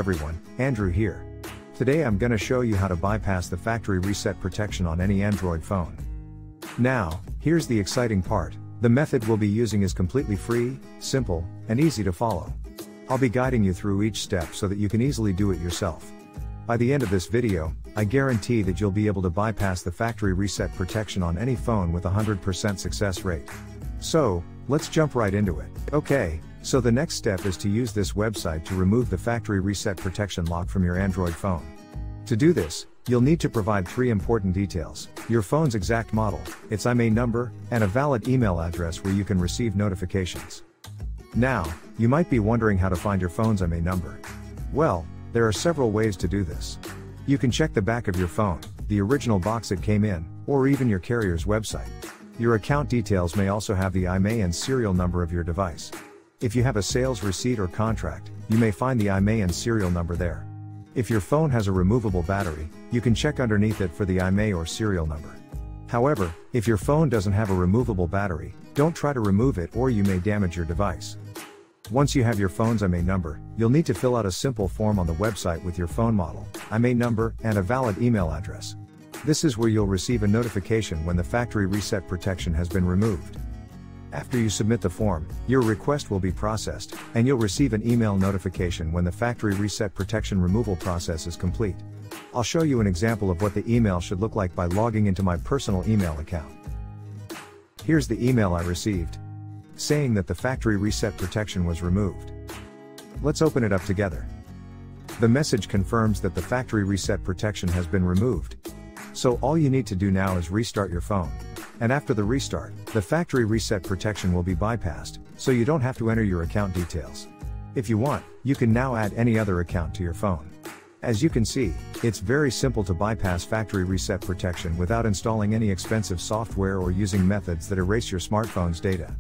everyone, Andrew here. Today I'm gonna show you how to bypass the factory reset protection on any Android phone. Now, here's the exciting part. The method we'll be using is completely free, simple, and easy to follow. I'll be guiding you through each step so that you can easily do it yourself. By the end of this video, I guarantee that you'll be able to bypass the factory reset protection on any phone with a 100% success rate. So, let's jump right into it. Okay, so the next step is to use this website to remove the factory reset protection lock from your Android phone. To do this, you'll need to provide 3 important details: your phone's exact model, its IMEI number, and a valid email address where you can receive notifications. Now, you might be wondering how to find your phone's IMEI number. Well, there are several ways to do this. You can check the back of your phone, the original box it came in, or even your carrier's website. Your account details may also have the IMEI and serial number of your device. If you have a sales receipt or contract, you may find the IMEI and serial number there. If your phone has a removable battery, you can check underneath it for the IMEI or serial number. However, if your phone doesn't have a removable battery, don't try to remove it or you may damage your device. Once you have your phone's IMEI number, you'll need to fill out a simple form on the website with your phone model, IMEI number, and a valid email address. This is where you'll receive a notification when the factory reset protection has been removed. After you submit the form, your request will be processed, and you'll receive an email notification when the factory reset protection removal process is complete. I'll show you an example of what the email should look like by logging into my personal email account. Here's the email I received, saying that the factory reset protection was removed. Let's open it up together. The message confirms that the factory reset protection has been removed. So all you need to do now is restart your phone. And after the restart, the factory reset protection will be bypassed, so you don't have to enter your account details. If you want, you can now add any other account to your phone. As you can see, it's very simple to bypass factory reset protection without installing any expensive software or using methods that erase your smartphone's data.